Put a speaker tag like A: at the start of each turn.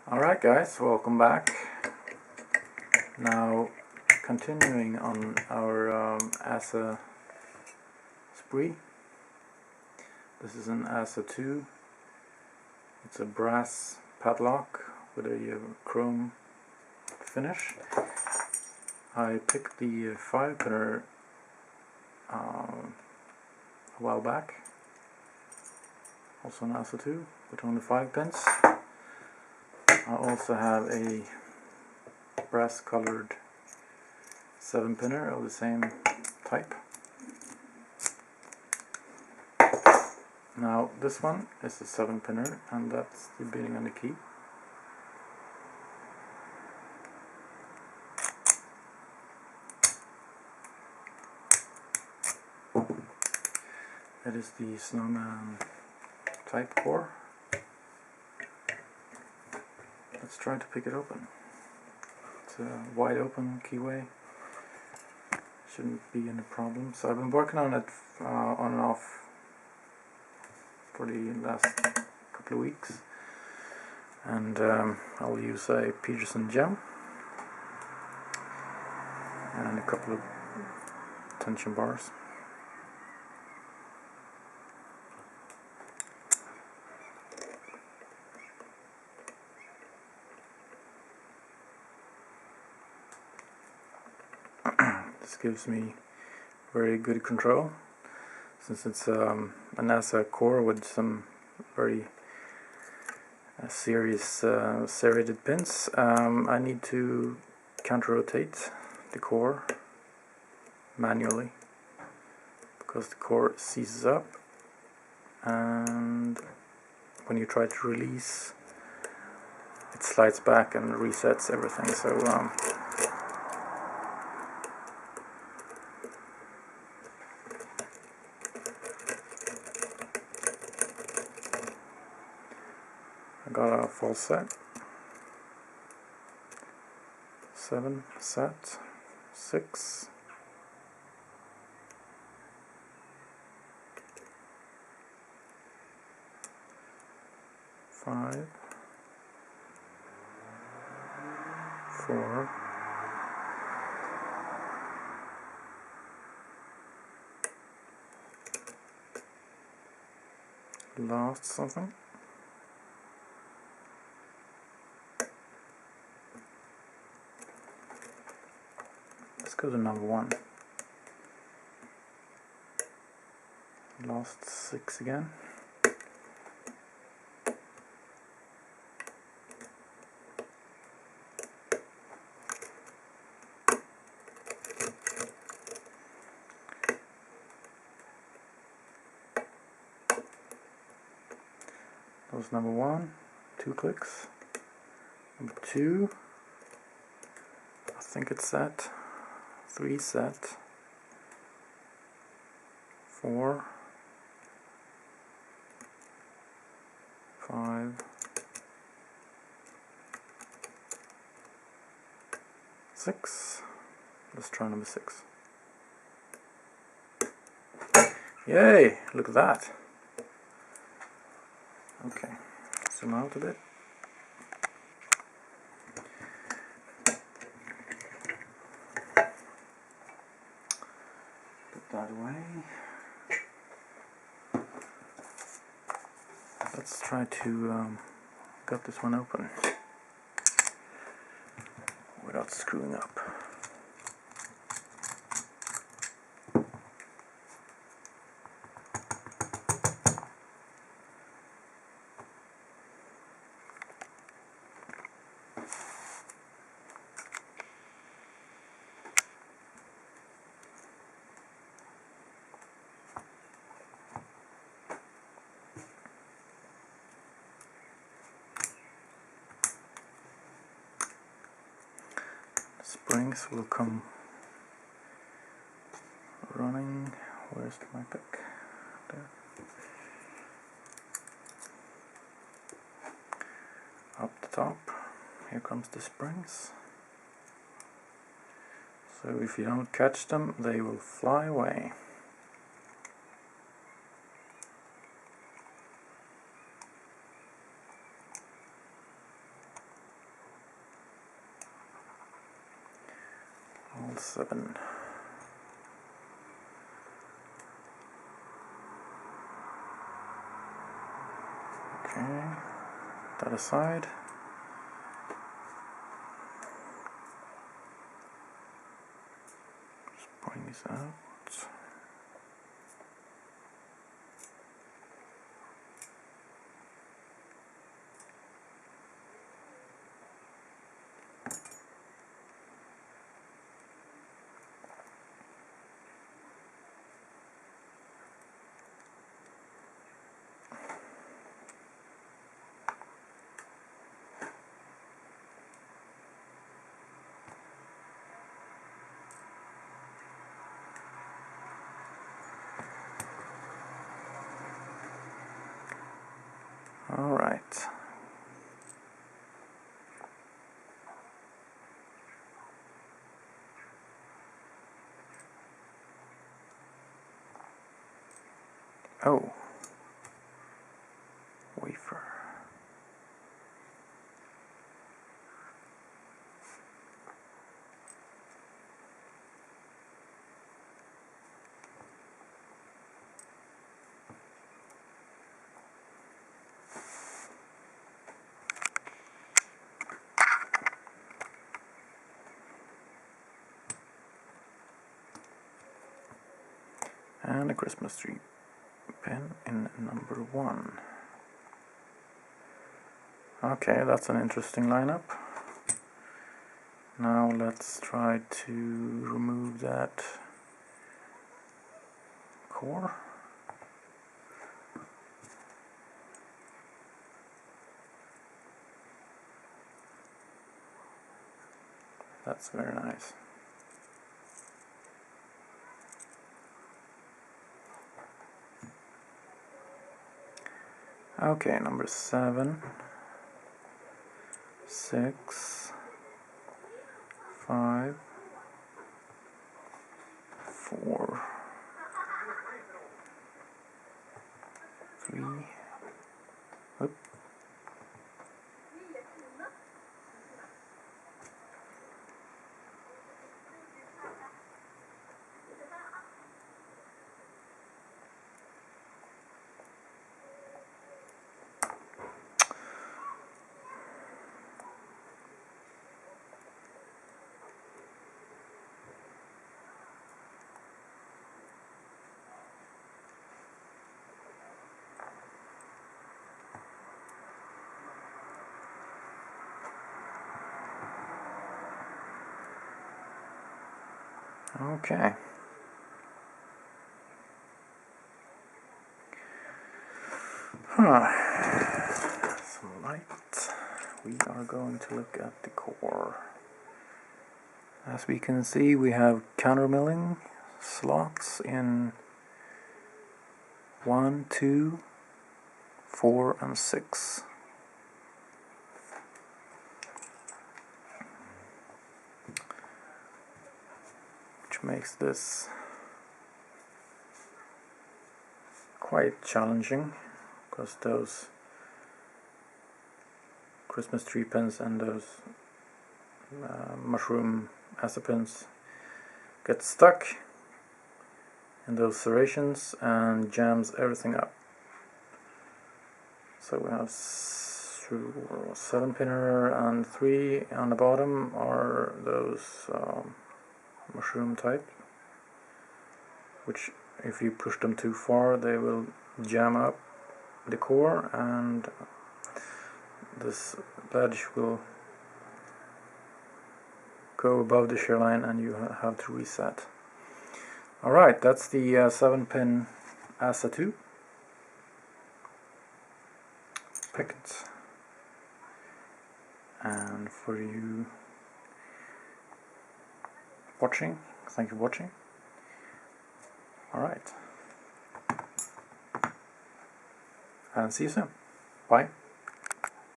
A: Alright guys, welcome back. Now continuing on our ASSA spree. This is an ASSA 2. It's a brass padlock with a chrome finish. I picked the 5-pinner a while back, also an ASSA 2 with only 5 pins. I also have a brass colored 7-pinner of the same type. Now this one is a 7-pinner and that's the beating on the key. It is the snowman type core. Let's try to pick it open. It's a wide open keyway. Shouldn't be any problem. So I've been working on it on and off for the last couple of weeks, and I'll use a Peterson Gem and a couple of tension bars. This gives me very good control, since it's an ASSA core with some very serious serrated pins. I need to counter-rotate the core manually because the core seizes up, and when you try to release it slides back and resets everything. So I got a full set, 7 set, 6, 5, 4, 'Lost something? Let's go to number 1. Lost 6 again. That was number 1, 2 clicks. Number 2, I think it's set. 3 set. 4, 5, 6. Let's try number 6. Yay! Look at that. Okay, zoom out a bit. Put that away. Let's try to get this one open without screwing up. Springs will come running. Where's my pick? There. Up the top. Here comes the springs. So if you don't catch them, they will fly away. 7. Okay, that aside. Just bring this out. All right. Oh, wafer. And a Christmas tree pin in number 1. Okay, that's an interesting lineup. Now let's try to remove that core. That's very nice. Okay, number 7, 6, 5, 4, 3, whoop. Okay. Some light. We are going to look at the core. As we can see, we have countermilling slots in 1, 2, 4, and 6. Which makes this quite challenging, because those Christmas tree pins and those mushroom ASSA pins get stuck in those serrations and jams everything up. So we have 7 pinner, and 3 on the bottom are those mushroom type, which if you push them too far they will jam up the core and this ledge will go above the shear line and you have to reset. Alright, that's the 7-pin ASSA 2 picked. And for you watching, thank you for watching. Alright, and see you soon. Bye.